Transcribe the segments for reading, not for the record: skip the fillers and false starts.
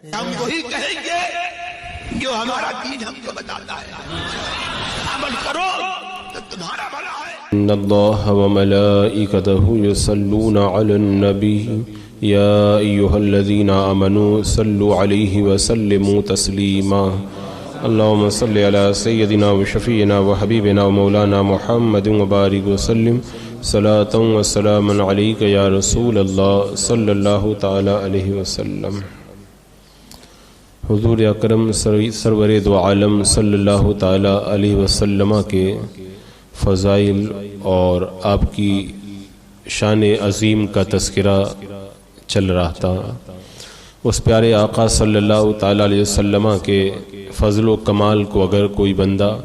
ہم وہی کہیں گے جو ہمارا دین ہم کو بتاتا ہے، عمل کرو تو تمہارا بھلا ہے۔ ان اللہ وملائکتہ یصلون علی النبی یا ایھا الذین آمنوا صلوا علیہ وسلموا تسلیما اللہم صل علی سیدنا وشفیعنا وحبیبنا ومولانا محمد وبارک وسلم صلاۃ وسلام علیک یا رسول اللہ صلی اللہ تعالی علیہ وسلم۔ حضور اکرم سرور دو عالم صلی اللہ تعالی علیہ وسلم کے فضائل اور آپ کی شان عظیم کا تذکرہ چل رہا تھا۔ اس پیارے آقا صلی اللہ تعالی علیہ وسلم کے فضل و کمال کو اگر کوئی بندہ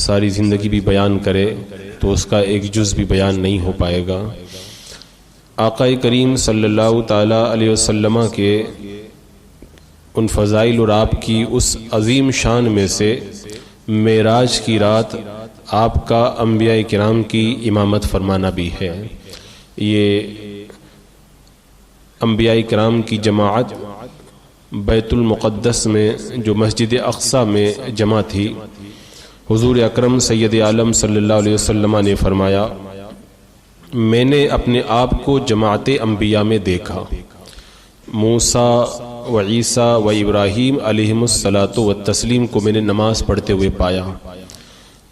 ساری زندگی بھی بیان کرے تو اس کا ایک جز بھی بیان نہیں ہو پائے گا۔ آقا کریم صلی اللہ تعالی علیہ وسلم کے ان فضائل اور آپ کی اس عظیم شان میں سے معراج کی رات آپ کا انبیاء کرام کی امامت فرمانا بھی ہے۔ یہ انبیاء کرام کی جماعت بیت المقدس میں جو مسجد اقصی میں جمع تھی، حضور اکرم سید عالم صلی اللہ علیہ وسلم نے فرمایا، میں نے اپنے آپ کو جماعت انبیاء میں دیکھا، موسیٰ و عیسیٰ و ابراہیم علیہم الصلاۃ والتسلیم کو میں نے نماز پڑھتے ہوئے پایا۔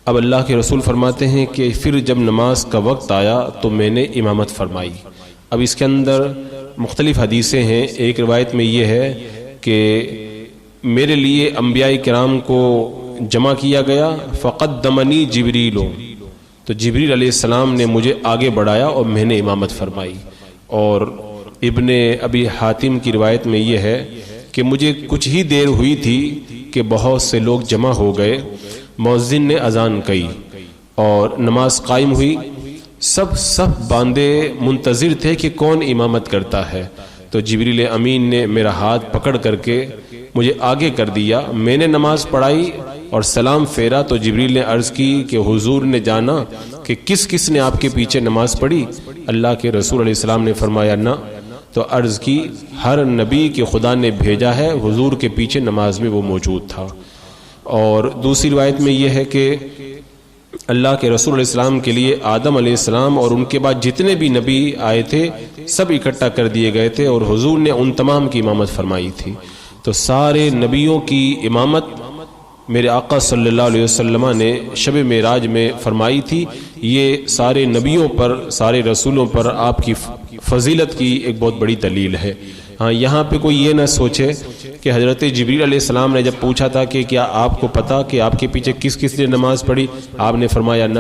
اب اللہ کے رسول فرماتے ہیں کہ پھر جب نماز کا وقت آیا تو میں نے امامت فرمائی۔ اب اس کے اندر مختلف حدیثیں ہیں۔ ایک روایت میں یہ ہے کہ میرے لیے انبیاء کرام کو جمع کیا گیا، فقدمنی جبریل، تو جبریل علیہ السلام نے مجھے آگے بڑھایا اور میں نے امامت فرمائی۔ اور ابن ابی حاتم کی روایت میں یہ ہے کہ مجھے کچھ ہی دیر ہوئی تھی کہ بہت سے لوگ جمع ہو گئے، مؤذن نے اذان کہی اور نماز قائم ہوئی، سب باندھے منتظر تھے کہ کون امامت کرتا ہے۔ تو جبریل امین نے میرا ہاتھ پکڑ کر کے مجھے آگے کر دیا، میں نے نماز پڑھائی اور سلام پھیرا تو جبریل نے عرض کی کہ حضور نے جانا کہ کس کس نے آپ کے پیچھے نماز پڑھی؟ اللہ کے رسول علیہ السلام نے فرمایا نہ، تو عرض کی ہر نبی کے خدا نے بھیجا ہے، حضور کے پیچھے نماز میں وہ موجود تھا۔ اور دوسری روایت میں یہ ہے کہ اللہ کے رسول علیہ السلام کے لیے آدم علیہ السلام اور ان کے بعد جتنے بھی نبی آئے تھے سب اکٹھا کر دیے گئے تھے اور حضور نے ان تمام کی امامت فرمائی تھی۔ تو سارے نبیوں کی امامت میرے آقا صلی اللہ علیہ وسلم نے شب معراج میں فرمائی تھی۔ یہ سارے نبیوں پر، سارے رسولوں پر آپ کی فضیلت کی ایک بہت بڑی دلیل ہے۔ ہاں، یہاں پہ کوئی یہ نہ سوچے کہ حضرت جبریل علیہ السلام نے جب پوچھا تھا کہ کیا آپ کو پتا کہ آپ کے پیچھے کس کس نے نماز پڑھی، آپ نے فرمایا نہ۔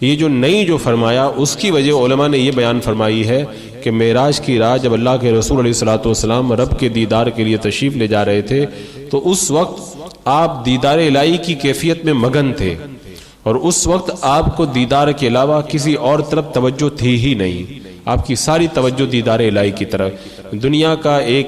یہ جو نہیں جو فرمایا اس کی وجہ علماء نے یہ بیان فرمائی ہے کہ معراج کی رات جب اللہ کے رسول علیہ الصلوۃ والسلام رب کے دیدار کے لیے تشریف لے جا رہے تھے تو اس وقت آپ دیدار الہی کی کیفیت میں مگن تھے، اور اس وقت آپ کو دیدار کے علاوہ کسی اور طرف توجہ تھی ہی نہیں، آپ کی ساری توجہ دیدار الہی کی طرف۔ دنیا کا ایک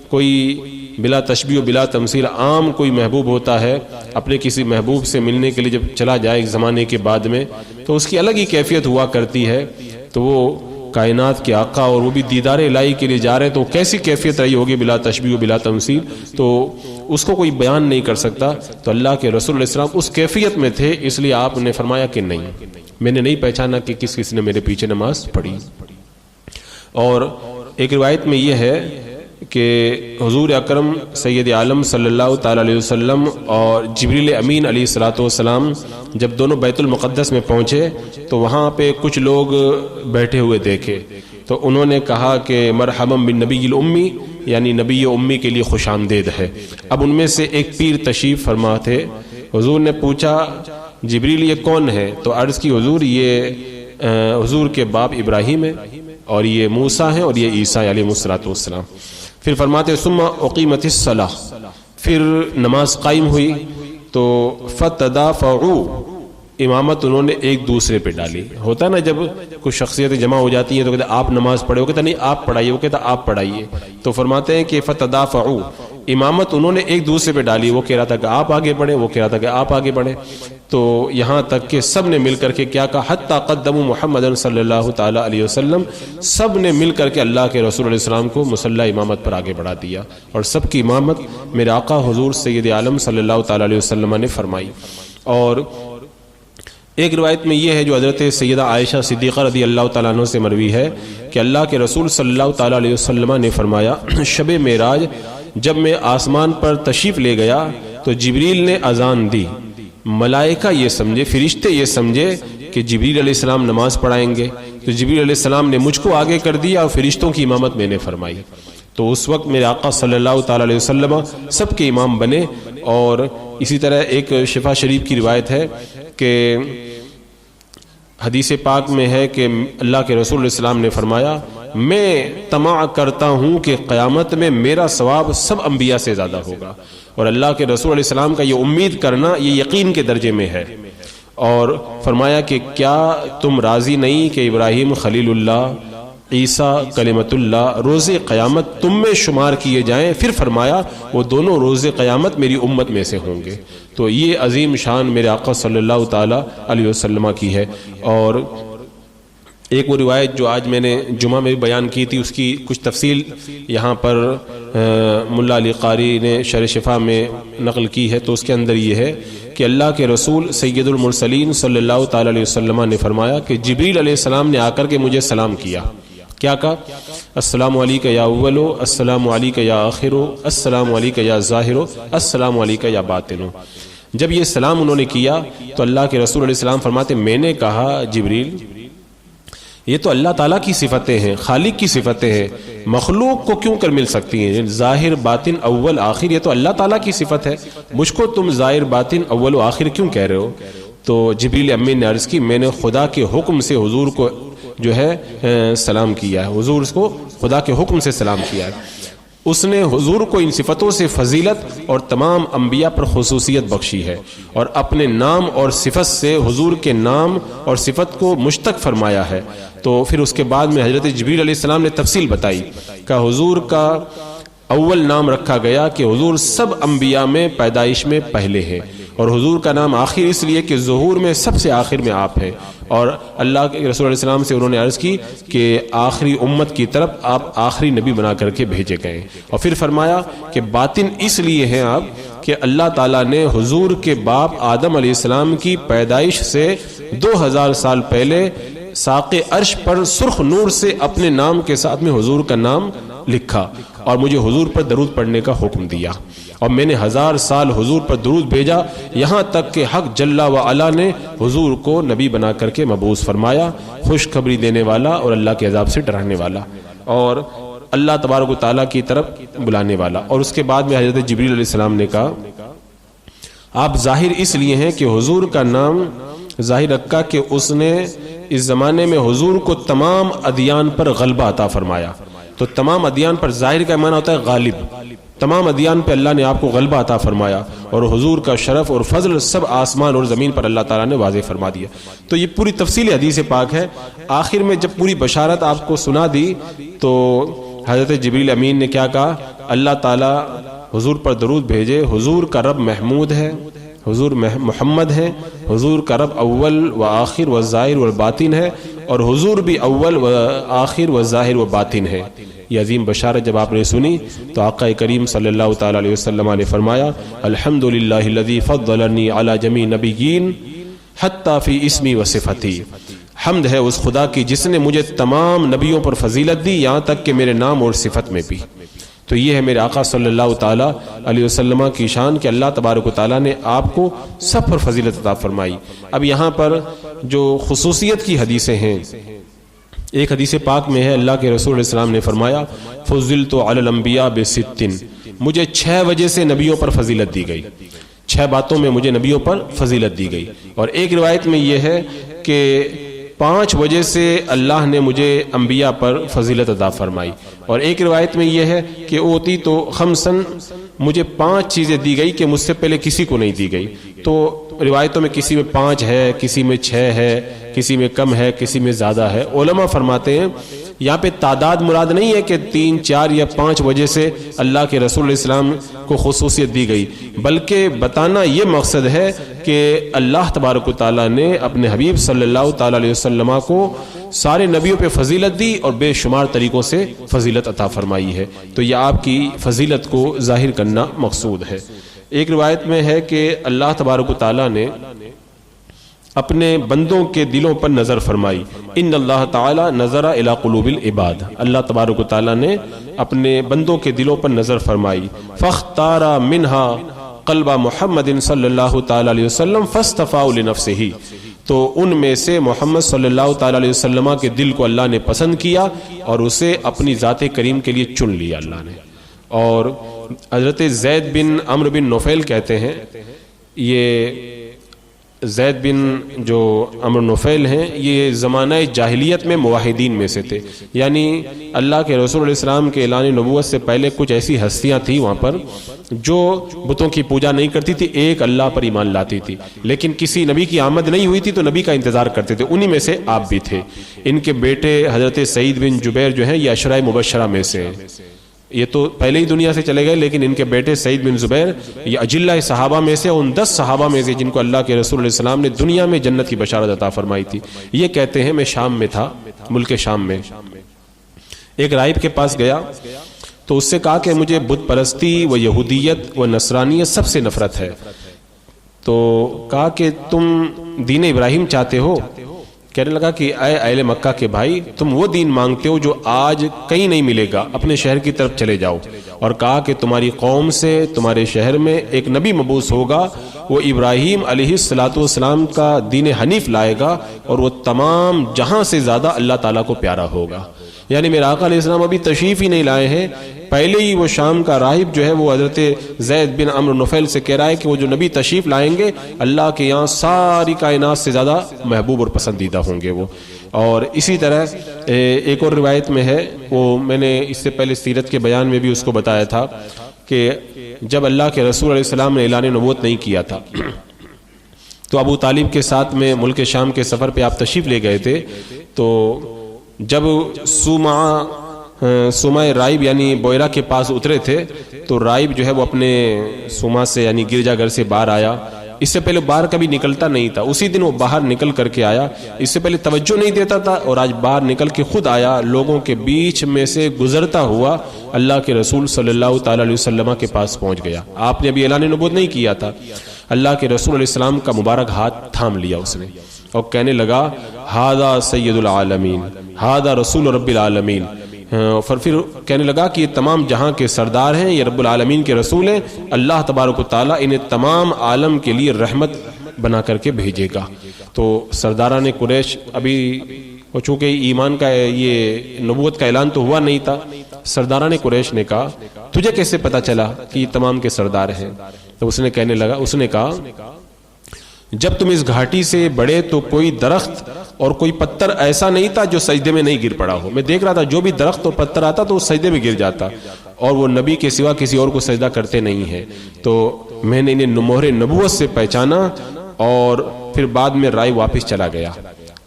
کوئی بلا تشبیہ و بلا تمثیل عام کوئی محبوب ہوتا ہے، اپنے کسی محبوب سے ملنے کے لیے جب چلا جائے ایک زمانے کے بعد میں تو اس کی الگ ہی کیفیت ہوا کرتی ہے۔ تو وہ کائنات کے آقا اور وہ بھی دیدار الہی کے لیے جا رہے تو کیسی کیفیت رہی ہوگی بلا تشبیہ و بلا تمثیل، تو اس کو کوئی بیان نہیں کر سکتا۔ تو اللہ کے رسول علیہ السلام اس کیفیت میں تھے، اس لیے آپ نے فرمایا کہ نہیں، میں نے نہیں پہچانا کہ کس کس نے میرے پیچھے نماز پڑھی۔ اور ایک روایت میں یہ ہے کہ حضور اکرم سید عالم صلی اللہ تعالی علیہ وسلم اور جبریل امین علیہ الصلوۃ والسلام جب دونوں بیت المقدس میں پہنچے تو وہاں پہ کچھ لوگ بیٹھے ہوئے دیکھے، تو انہوں نے کہا کہ مرحبا بالنبی الامی، یعنی نبی امی کے لیے خوش آمدید ہے۔ اب ان میں سے ایک پیر تشریف فرما تھے، حضور نے پوچھا جبریل یہ کون ہے؟ تو عرض کی حضور یہ حضور کے باپ ابراہیم ہے اور یہ موسیٰ ہیں اور یہ عیسیٰ علیہ السلام۔ پھر فرماتے ثم اقیمت الصلاۃ، پھر نماز قائم ہوئی تو فتدافعوا، امامت انہوں نے ایک دوسرے پہ ڈالی۔ ہوتا ہے نا جب کچھ شخصیتیں جمع ہو جاتی ہیں تو کہتے آپ نماز پڑھے، وہ کہتا نہیں آپ پڑھائیے، وہ کہتا آپ پڑھائیے۔ تو فرماتے ہیں کہ فتدافعوا، امامت انہوں نے ایک دوسرے پہ ڈالی، وہ کہہ رہا تھا کہ آپ آگے بڑھیں، وہ کہہ رہا تھا کہ آپ آگے بڑھیں۔ تو یہاں تک کہ سب نے مل کر کے کیا کہا، حتی قدموا محمد صلی اللہ تعالی علیہ وسلم، سب نے مل کر کے اللہ کے رسول علیہ السلام کو مصلی امامت پر آگے بڑھا دیا، اور سب کی امامت میرے آقا حضور سید عالم صلی اللہ تعالی علیہ وسلم نے فرمائی۔ اور ایک روایت میں یہ ہے جو حضرت سیدہ عائشہ صدیقہ رضی اللہ تعالیٰ عنہ سے مروی ہے کہ اللہ کے رسول صلی اللہ تعالیٰ علیہ وسلم نے فرمایا، شب معراج جب میں آسمان پر تشریف لے گیا تو جبریل نے اذان دی، ملائکہ یہ سمجھے، فرشتے یہ سمجھے کہ جبریل علیہ السلام نماز پڑھائیں گے، تو جبریل علیہ السلام نے مجھ کو آگے کر دیا اور فرشتوں کی امامت میں نے فرمائی۔ تو اس وقت میرے آقا صلی اللہ تعالیٰ علیہ وسلم سب کے امام بنے۔ اور اسی طرح ایک شفا شریف کی روایت ہے کہ حدیث پاک میں ہے کہ اللہ کے رسول علیہ السلام نے فرمایا، میں طمع کرتا ہوں کہ قیامت میں میرا ثواب سب انبیاء سے زیادہ ہوگا، اور اللہ کے رسول علیہ السلام کا یہ امید کرنا یہ یقین کے درجے میں ہے۔ اور فرمایا کہ کیا تم راضی نہیں کہ ابراہیم خلیل اللہ، عیسیٰ کلمت اللہ روز قیامت تم میں شمار کیے جائیں؟ پھر فرمایا وہ دونوں روز قیامت میری امت میں سے ہوں گے۔ تو یہ عظیم شان میرے آقا صلی اللہ تعالی علیہ وسلم کی ہے۔ اور ایک وہ روایت جو آج میں نے جمعہ میں بھی بیان کی تھی، اس کی کچھ تفصیل یہاں پر ملا علی قاری نے شرح شفا میں نقل کی ہے، تو اس کے اندر یہ ہے کہ اللہ کے رسول سید المرسلین صلی اللہ تعالی علیہ وسلم نے فرمایا کہ جبریل علیہ السلام نے آ کر کے مجھے سلام کیا، کیا کہا؟ السلام علیکہ یا اولو، السلام علیکہ یا آخرو، السلام علیکہ یا ظاہرو، السلام علیکہ یا باطنو۔ جب یہ سلام انہوں نے کیا تو اللہ کے رسول علیہ السلام فرماتے، میں نے کہا جبریل یہ تو اللہ تعالیٰ کی صفتیں ہیں، خالق کی صفتیں ہیں، مخلوق کو کیوں کر مل سکتی ہیں؟ ظاہر باطن اول آخر یہ تو اللہ تعالیٰ کی صفت ہے، مجھ کو تم ظاہر باطن اول و آخر کیوں کہہ رہے ہو؟ تو جبریل امین نے عرض کی، میں نے خدا کے حکم سے حضور کو جو ہے سلام کیا ہے، حضور کو خدا کے حکم سے سلام کیا ہے۔ اس نے حضور کو ان صفتوں سے فضیلت اور تمام انبیاء پر خصوصیت بخشی ہے، اور اپنے نام اور صفت سے حضور کے نام اور صفت کو مشتق فرمایا ہے۔ تو پھر اس کے بعد میں حضرت جبریل علیہ السلام نے تفصیل بتائی کہ حضور کا اول نام رکھا گیا کہ حضور سب انبیاء میں پیدائش میں پہلے ہیں، اور حضور کا نام آخر اس لیے کہ ظہور میں سب سے آخر میں آپ ہیں، اور اللہ کے رسول علیہ السلام سے انہوں نے عرض کی کہ آخری امت کی طرف آپ آخری نبی بنا کر کے بھیجے گئے، اور پھر فرمایا کہ باطن اس لیے ہیں آپ کہ اللہ تعالیٰ نے حضور کے باپ آدم علیہ السلام کی پیدائش سے 2000 سال پہلے ساق عرش پر سرخ نور سے اپنے نام کے ساتھ میں حضور کا نام لکھا، اور مجھے حضور پر درود پڑھنے کا حکم دیا، اور میں نے 1000 سال حضور پر درود بھیجا، یہاں تک کہ حق جل و علا نے حضور کو نبی بنا کر کے مبعوث فرمایا، خوشخبری دینے والا اور اللہ کے عذاب سے ڈرانے والا، اور اللہ تبارک و تعالیٰ کی طرف بلانے والا۔ اور اس کے بعد میں حضرت جبریل علیہ السلام نے کہا، آپ ظاہر اس لیے ہیں کہ حضور کا نام ظاہر رکھا کہ اس نے اس زمانے میں حضور کو تمام ادیان پر غلبہ عطا فرمایا۔ تو تمام ادیان پر ظاہر کا معنی ہوتا ہے غالب، تمام ادیان پہ اللہ نے آپ کو غلبہ عطا فرمایا، اور حضور کا شرف اور فضل سب آسمان اور زمین پر اللہ تعالیٰ نے واضح فرما دیا۔ تو یہ پوری تفصیل حدیث پاک ہے۔ آخر میں جب پوری بشارت آپ کو سنا دی تو حضرت جبریل امین نے کیا کہا؟ اللہ تعالیٰ حضور پر درود بھیجے، حضور کا رب محمود ہے، حضور محمد ہے، حضور کا رب اول و آخر و ظاہر و باطن ہے، اور حضور بھی اول و آخر و ظاہر و باطن ہے۔ یہ عظیم بشارت جب آپ نے سنی تو آقا کریم صلی اللہ تعالی علیہ وسلم نے فرمایا، الحمدللہ الذی فضلنی علی جمیع نبیین حتی فی اسمی و صفتی، حمد ہے اس خدا کی جس نے مجھے تمام نبیوں پر فضیلت دی، یہاں تک کہ میرے نام اور صفت میں بھی۔ تو یہ ہے میرے آقا صلی اللہ تعالی علیہ وسلم کی شان کہ اللہ تبارک و تعالیٰ نے آپ کو سب پر فضیلت عطا فرمائی۔ اب یہاں پر جو خصوصیت کی حدیثیں ہیں، ایک حدیث پاک میں ہے اللہ کے رسول علیہ السلام نے فرمایا، فضلت علی الانبیاء بست، مجھے 6 وجہ سے نبیوں پر فضیلت دی گئی، 6 باتوں میں مجھے نبیوں پر فضیلت دی گئی۔ اور ایک روایت میں یہ ہے کہ 5 وجہ سے اللہ نے مجھے انبیاء پر فضیلت عطا فرمائی، اور ایک روایت میں یہ ہے کہ اوتی تو خمسن، مجھے 5 چیزیں دی گئی کہ مجھ سے پہلے کسی کو نہیں دی گئی۔ تو روایتوں میں کسی میں 5 ہے، کسی میں 6 ہے، کسی میں کم ہے، کسی میں زیادہ ہے۔ علماء فرماتے ہیں یہاں پہ تعداد مراد نہیں ہے کہ 3 4 یا 5 وجہ سے اللہ کے رسول علیہ السلام کو خصوصیت دی گئی، بلکہ بتانا یہ مقصد ہے کہ اللہ تبارک و تعالیٰ نے اپنے حبیب صلی اللہ تعالیٰ علیہ وسلم کو سارے نبیوں پہ فضیلت دی اور بے شمار طریقوں سے فضیلت عطا فرمائی ہے، تو یہ آپ کی فضیلت کو ظاہر کرنا مقصود ہے۔ ایک روایت میں ہے کہ اللہ تبارک و تعالیٰ نے اپنے بندوں کے دلوں پر نظر فرمائی، ان اللہ تعالی نظر الی قلوب العباد، اللہ تبارک و تعالیٰ نے اپنے بندوں کے دلوں پر نظر فرمائی، فاختار منها قلب محمد صلی اللہ تعالی علیہ وسلم فاصطفاه لنفسه، تو ان میں سے محمد صلی اللہ تعالی علیہ وسلم کے دل کو اللہ نے پسند کیا اور اسے اپنی ذات کریم کے لیے چن لیا اللہ نے۔ اور حضرت زید بن عمرو بن نفیل کہتے ہیں، یہ زید بن جو عمرو نفیل ہیں یہ زمانہ جاہلیت میں موحدین میں سے تھے، یعنی اللہ کے رسول علیہ السلام کے اعلان نبوت سے پہلے کچھ ایسی ہستیاں تھیں وہاں پر جو بتوں کی پوجا نہیں کرتی تھی، ایک اللہ پر ایمان لاتی تھی، لیکن کسی نبی کی آمد نہیں ہوئی تھی تو نبی کا انتظار کرتے تھے، انہی میں سے آپ بھی تھے۔ ان کے بیٹے حضرت سعید بن جبیر جو ہیں یہ عشرہ مبشرہ میں سے ہیں، یہ تو پہلے ہی دنیا سے چلے گئے، لیکن ان کے بیٹے سعید بن زبیر یہ اجلہ صحابہ میں سے، ان 10 صحابہ میں سے جن کو اللہ کے رسول علیہ السلام نے دنیا میں جنت کی بشارت عطا فرمائی تھی۔ یہ کہتے ہیں میں شام میں تھا، ملک شام میں، ایک راہب کے پاس گیا تو اس سے کہا کہ مجھے بت پرستی و یہودیت و نصرانیت سب سے نفرت ہے، تو کہا کہ تم دین ابراہیم چاہتے ہو؟ کہنے لگا کہ اے اہل مکہ کے بھائی، تم وہ دین مانگتے ہو جو آج کہیں نہیں ملے گا، اپنے شہر کی طرف چلے جاؤ، اور کہا کہ تمہاری قوم سے تمہارے شہر میں ایک نبی مبعوث ہوگا، وہ ابراہیم علیہ السلام کا دین حنیف لائے گا اور وہ تمام جہاں سے زیادہ اللہ تعالیٰ کو پیارا ہوگا۔ یعنی میرے آقا علیہ السلام ابھی تشریف ہی نہیں لائے ہیں، پہلے ہی وہ شام کا راہب جو ہے وہ حضرت زید بن عمرو نفیل سے کہہ رہا ہے کہ وہ جو نبی تشریف لائیں گے اللہ کے یہاں ساری کائنات سے زیادہ محبوب اور پسندیدہ ہوں گے وہ۔ اور اسی طرح ایک اور روایت میں ہے، وہ میں نے اس سے پہلے سیرت کے بیان میں بھی اس کو بتایا تھا کہ جب اللہ کے رسول علیہ السلام نے اعلان نبوت نہیں کیا تھا تو ابو طالب کے ساتھ میں ملک شام کے سفر پہ آپ تشریف لے گئے تھے، تو جب سوما رائب یعنی بوئرہ کے پاس اترے تھے تو رائب جو ہے وہ اپنے سوما سے یعنی گرجا گھر سے باہر آیا، اس سے پہلے باہر کبھی نکلتا نہیں تھا، اسی دن وہ باہر نکل کر کے آیا، اس سے پہلے توجہ نہیں دیتا تھا اور آج باہر نکل کے خود آیا، لوگوں کے بیچ میں سے گزرتا ہوا اللہ کے رسول صلی اللہ تعالی علیہ وسلم کے پاس پہنچ گیا۔ آپ نے ابھی اعلان نبوت نہیں کیا تھا، اللہ کے رسول علیہ السلام کا مبارک ہاتھ تھام لیا اس نے اور کہنے لگا ہذا سید العالمین، ہذا رسول رب العالمین، پھر کہنے لگا کہ یہ تمام جہاں کے سردار ہیں، یہ رب العالمین کے رسول ہیں، اللہ تبارک و تعالیٰ انہیں تمام عالم کے لیے رحمت بنا کر کے بھیجے گا۔ تو سرداران قریش ابھی چونکہ ایمان کا یہ نبوت کا اعلان تو ہوا نہیں تھا، سرداران قریش نے کہا تجھے کیسے پتا چلا کہ یہ تمام کے سردار ہیں؟ تو اس نے کہا جب تم اس گھاٹی سے بڑھے تو کوئی درخت اور کوئی پتھر ایسا نہیں تھا جو سجدے میں نہیں گر پڑا ہو، میں دیکھ رہا تھا جو بھی درخت اور پتھر آتا تو وہ سجدے میں گر جاتا، اور وہ نبی کے سوا کسی اور کو سجدہ کرتے نہیں ہیں۔ تو میں نے انہیں مہر نبوت سے پہچانا اور پھر بعد میں رائے واپس چلا گیا،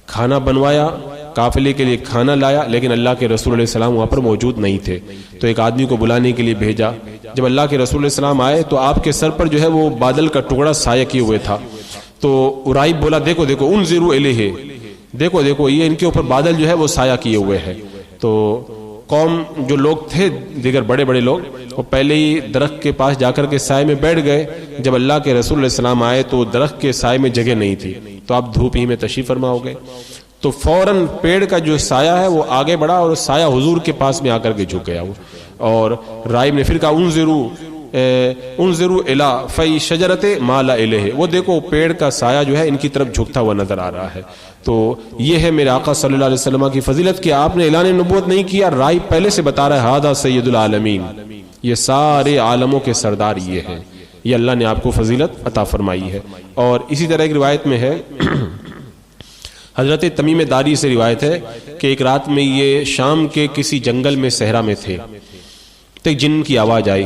کھانا بنوایا، قافلے کے لیے کھانا لایا، لیکن اللہ کے رسول علیہ السلام وہاں پر موجود نہیں تھے، تو ایک آدمی کو بلانے کے لیے بھیجا۔ جب اللہ کے رسول علیہ السلام آئے تو آپ کے سر پر جو ہے وہ بادل کا ٹکڑا سایہ کیے ہوئے تھا، تو رائب بولا دیکھو انظروا الیہ، دیکھو یہ ان کے اوپر بادل جو ہے وہ سایہ کیے ہوئے ہے۔ تو قوم جو لوگ تھے دیگر بڑے بڑے لوگ وہ پہلے ہی درخت کے پاس جا کر کے سائے میں بیٹھ گئے، جب اللہ کے رسول علیہ السلام آئے تو درخت کے سائے میں جگہ نہیں تھی، تو آپ دھوپ ہی میں تشریف فرما ہو گئے، تو فوراً پیڑ کا جو سایہ ہے وہ آگے بڑھا اور سایہ حضور کے پاس میں آ کر کے جھک گیا وہ، اور رائب نے پھر کہا انظروا الی فی شجرۃ ما لا الیہ، وہ دیکھو پیڑ کا سایہ جو ہے ان کی طرف جھکتا ہوا نظر آ رہا ہے۔ تو یہ ہے میرے آقا صلی اللہ علیہ وسلم کی فضیلت کہ آپ نے اعلان نبوت نہیں کیا، رائب پہلے سے بتا رہا ہے ھذا سید العالمین، یہ سارے عالموں کے سردار یہ ہیں، یہ اللہ نے آپ کو فضیلت عطا فرمائی ہے۔ اور اسی طرح ایک روایت میں ہے حضرت تمیم داری سے روایت ہے کہ ایک رات میں یہ شام کے کسی جنگل میں صحرا میں تھے تو ایک جن کی آواز آئی،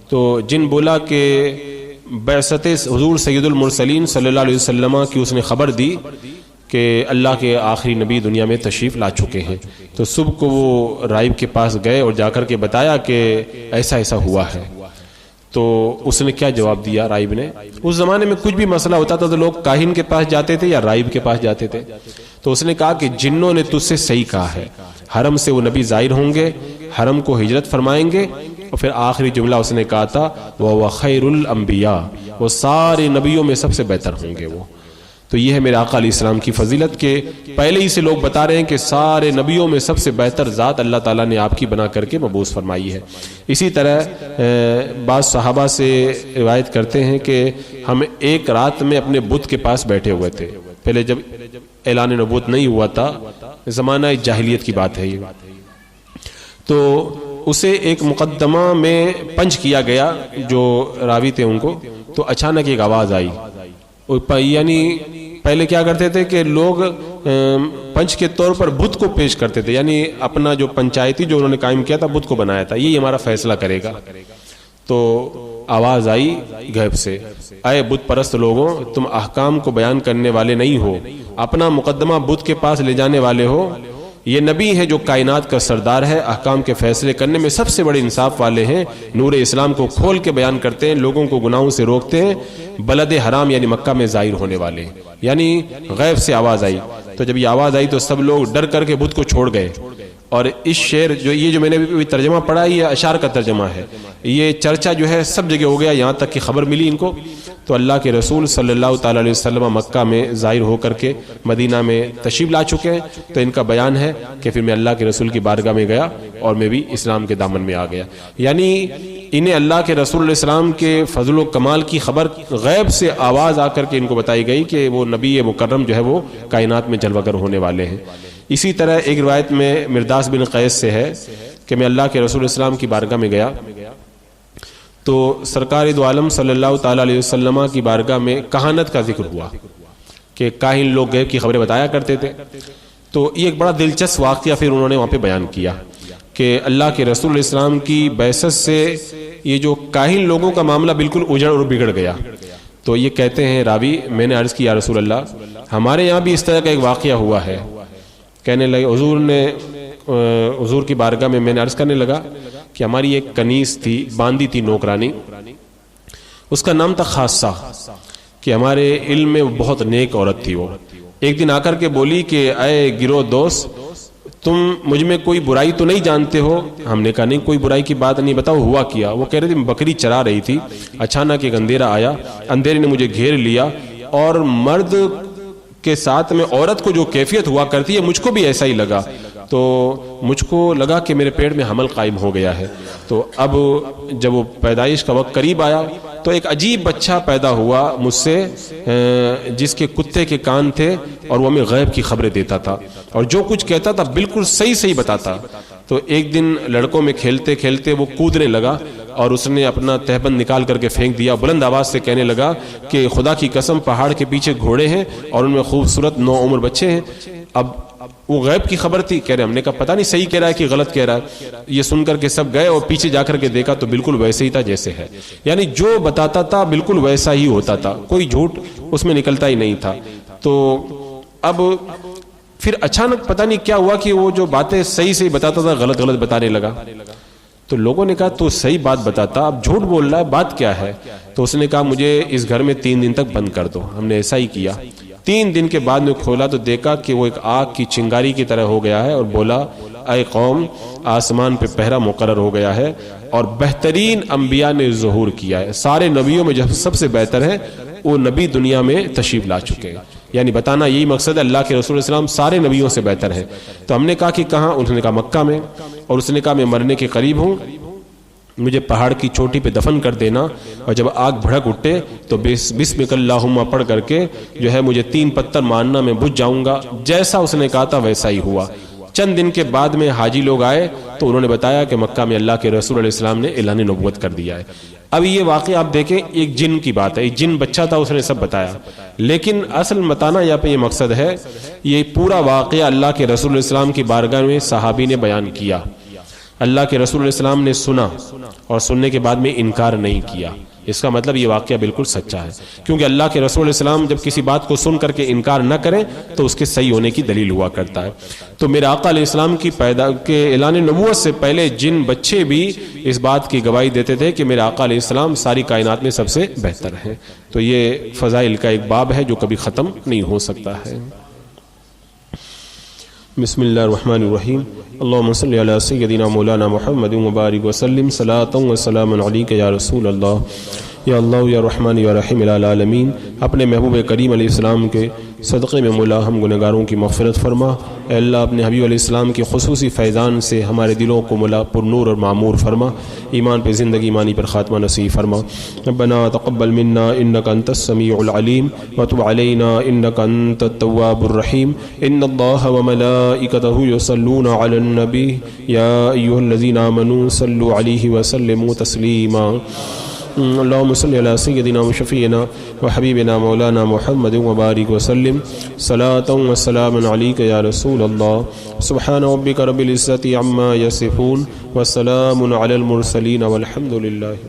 تو جن بولا کہ بعثت حضور سید المرسلین صلی اللہ علیہ وسلم کی اس نے خبر دی کہ اللہ کے آخری نبی دنیا میں تشریف لا چکے ہیں. تو صبح کو وہ راہب کے پاس گئے اور جا کر کے بتایا کہ ایسا ایسا ہوا ہے. تو اس نے کیا جواب دیا راہب نے؟ اس زمانے میں کچھ بھی مسئلہ ہوتا تھا تو لوگ کاہن کے پاس جاتے تھے یا راہب کے پاس جاتے تھے. تو اس نے کہا کہ جنوں نے تجھ سے صحیح کہا ہے، حرم سے وہ نبی ظاہر ہوں گے، حرم کو ہجرت فرمائیں گے. اور پھر آخری جملہ اس نے کہا تھا وَهُوَ خَيْرُ الْأَنْبِيَاءِ، وہ سارے نبیوں میں سب سے بہتر ہوں گے وہ. تو یہ ہے میرے آقا علیہ السلام کی فضیلت کہ پہلے ہی سے لوگ بتا رہے ہیں کہ سارے نبیوں میں سب سے بہتر ذات اللہ تعالیٰ نے آپ کی بنا کر کے مبعوث فرمائی ہے. اسی طرح بعض صحابہ سے روایت کرتے ہیں کہ ہم ایک رات میں اپنے بت کے پاس بیٹھے ہوئے تھے. پہلے جب اعلان نبوت نہیں ہوا تھا، زمانہ جاہلیت کی بات ہے یہ. تو اسے ایک مقدمہ میں پنچ کیا گیا، جو راوی تھے ان کو. تو اچانک ایک آواز آئی. یعنی پہلے کیا کرتے تھے کہ لوگ پنچ کے طور پر بت کو پیش کرتے تھے، یعنی اپنا جو پنچایتی جو انہوں نے قائم کیا تھا بت کو بنایا تھا، یہی ہمارا فیصلہ کرے گا. تو آواز آئی غیب سے، اے بت پرست لوگوں، تم احکام کو بیان کرنے والے نہیں ہو، اپنا مقدمہ بت کے پاس لے جانے والے ہو. یہ نبی ہے جو کائنات کا سردار ہے، احکام کے فیصلے کرنے میں سب سے بڑے انصاف والے ہیں، نور اسلام کو کھول کے بیان کرتے ہیں، لوگوں کو گناہوں سے روکتے ہیں، بلد حرام یعنی مکہ میں ظاہر ہونے والے ہیں. یعنی غیب سے آواز آئی. تو جب یہ آواز آئی تو سب لوگ ڈر کر کے بت کو چھوڑ گئے. اور اس شعر جو میں نے بھی ترجمہ پڑھا، یہ اشعار کا ترجمہ ہے. یہ چرچا جو ہے سب جگہ ہو گیا، یہاں تک کہ خبر ملی ان کو. تو اللہ کے رسول صلی اللہ تعالی علیہ وسلم مکہ میں ظاہر ہو کر کے مدینہ میں تشریف لا چکے ہیں. تو ان کا بیان ہے کہ پھر میں اللہ کے رسول کی بارگاہ میں گیا اور میں بھی اسلام کے دامن میں آ گیا. یعنی انہیں اللہ کے رسول علیہ السلام کے فضل و کمال کی خبر غیب سے آواز آ کر کے ان کو بتائی گئی کہ وہ نبی مکرم جو ہے وہ کائنات میں جلوہ گر ہونے والے ہیں. اسی طرح ایک روایت میں مرداس بن قیس سے ہے کہ میں اللہ کے رسول السلام کی بارگاہ میں گیا تو سرکار دو عالم صلی اللہ تعالی علیہ وسلم کی بارگاہ میں کہانت کا ذکر ہوا کہ کاہن لوگ غیب کی خبریں بتایا کرتے تھے. تو یہ ایک بڑا دلچسپ واقعہ پھر انہوں نے وہاں پہ بیان کیا کہ اللہ کے رسول علیہ السلام کی بعثت سے یہ جو کاہن لوگوں کا معاملہ بالکل اجڑ اور بگڑ گیا. تو یہ کہتے ہیں راوی، میں نے عرض کیا رسول اللہ ہمارے یہاں بھی اس طرح کا ایک واقعہ ہوا ہے. کہنے لگے حضور کی بارگاہ میں نے عرض کرنے لگا کہ ہماری ایک کنیز تھی، باندی تھی نوکرانی، اس کا نام تھا خاصہ، کہ ہمارے علم میں بہت نیک عورت تھی. وہ ایک دن آ کر کے بولی کہ اے گروہ دوست، تم مجھ میں کوئی برائی تو نہیں جانتے ہو؟ ہم نے کہا نہیں، کوئی برائی کی بات نہیں، بتاؤ ہوا کیا. وہ کہہ رہے تھے بکری چرا رہی تھی، اچانک ایک اندھیرا آیا، اندھیرے نے مجھے گھیر لیا اور مرد کے ساتھ میں عورت کو جو کیفیت ہوا کرتی ہے مجھ کو بھی ایسا ہی لگا. تو مجھ کو لگا کہ میرے پیٹ میں حمل قائم ہو گیا ہے. تو اب جب وہ پیدائش کا وقت قریب آیا تو ایک عجیب بچہ پیدا ہوا مجھ سے، جس کے کتے کے کان تھے اور وہ ہمیں غیب کی خبریں دیتا تھا اور جو کچھ کہتا تھا بالکل صحیح بتاتا. تو ایک دن لڑکوں میں کھیلتے کھیلتے وہ کودنے لگا اور اس نے اپنا تہبند نکال کر کے پھینک دیا. بلند آواز سے کہنے لگا کہ خدا کی قسم پہاڑ کے پیچھے گھوڑے ہیں اور ان میں خوبصورت 9 عمر بچے ہیں. اب وہ غیب کی خبر تھی. کہہ رہے ہم نے کہا پتہ نہیں صحیح کہہ رہا ہے کہ غلط کہہ رہا ہے. یہ سن کر کے سب گئے اور پیچھے جا کر کے دیکھا تو بالکل ویسے ہی تھا جیسے ہے. یعنی جو بتاتا تھا بالکل ویسا ہی ہوتا تھا، کوئی جھوٹ اس میں نکلتا ہی نہیں تھا. تو اب پھر اچانک پتہ نہیں کیا ہوا کہ وہ جو باتیں صحیح بتاتا تھا غلط بتانے لگا. تو لوگوں نے کہا تو صحیح بات بتاتا، اب جھوٹ بول رہا ہے، بات کیا ہے؟ تو اس نے کہا مجھے اس گھر میں 3 دن تک بند کر دو. ہم نے ایسا ہی کیا. 3 دن کے بعد میں کھولا تو دیکھا کہ وہ ایک آگ کی چنگاری کی طرح ہو گیا ہے اور بولا اے قوم، آسمان پہ پہرا مقرر ہو گیا ہے اور بہترین انبیاء نے ظہور کیا ہے. سارے نبیوں میں جو سب سے بہتر ہے وہ نبی دنیا میں تشریف لا چکے ہیں. یعنی بتانا یہی مقصد ہے، اللہ کے رسول صلی اللہ علیہ وسلم سارے نبیوں سے بہتر ہیں. تو ہم نے کہا کہ کہاں؟ انہوں نے کہا مکہ میں. اور اس نے کہا میں مرنے کے قریب ہوں، مجھے پہاڑ کی چوٹی پہ دفن کر دینا اور جب آگ بھڑک اٹھے تو بسمک اللہم پڑھ کر کے جو ہے مجھے 3 پتھر مارنا، میں بجھ جاؤں گا. جیسا اس نے کہا تھا ویسا ہی ہوا. چند دن کے بعد میں حاجی لوگ آئے تو انہوں نے بتایا کہ مکہ میں اللہ کے رسول علیہ السلام نے اعلان نبوت کر دیا ہے. اب یہ واقعہ آپ دیکھیں، ایک جن کی بات ہے، ایک جن بچہ تھا، اس نے سب بتایا. لیکن اصل بتانا یہاں پہ یہ مقصد ہے، یہ پورا واقعہ اللہ کے رسول علیہ السلام کی بارگاہ میں صحابی نے بیان کیا. اللہ کے رسول علیہ السلام نے سنا اور سننے کے بعد میں انکار نہیں کیا، اس کا مطلب یہ واقعہ بالکل سچا ہے، کیونکہ اللہ کے رسول علیہ السلام جب کسی بات کو سن کر کے انکار نہ کریں تو اس کے صحیح ہونے کی دلیل ہوا کرتا ہے۔ تو میرے آقا علیہ السلام کی کے اعلان نبوت سے پہلے جن بچے بھی اس بات کی گواہی دیتے تھے کہ میرے آقا علیہ السلام ساری کائنات میں سب سے بہتر ہیں، تو یہ فضائل کا ایک باب ہے جو کبھی ختم نہیں ہو سکتا ہے۔ بسم اللہ الرحمن الرحیم، اللہم صلی علی سیدنا مولانا محمد وبارک وسلم، صلاۃ و سلام علیک یا رسول اللہ، یا اللہ یا رحمان یا رحیم العالمین۔ اپنے محبوب کریم علیہ السلام کے صدقے میں مولا ہم گنہگاروں کی مغفرت فرما۔ اے اللہ اپنے حبیب علیہ السلام کی خصوصی فیضان سے ہمارے دلوں کو مولا پر نور اور معمور فرما، ایمان پہ زندگی، ایمانی پر خاتمہ نصیب فرما۔ ربنا تقبل منا انک انت السمیع العلیم وتب علینا انک انت التواب الرحیم۔ ان اللہ وملائکتہ یصلون علی النبی یا ایھا الذین آمنوا صلوا علیہ وسلموا تسلیما۔ اللہم صلی علی سیدنا و شفیعنا و حبیبنا مولانا محمد وبارک وسلم، صلاۃ و سلام علیک یا رسول اللہ۔ سبحان ربک رب العزۃ عما یصفون وسلام علی المرسلین والحمد للہ۔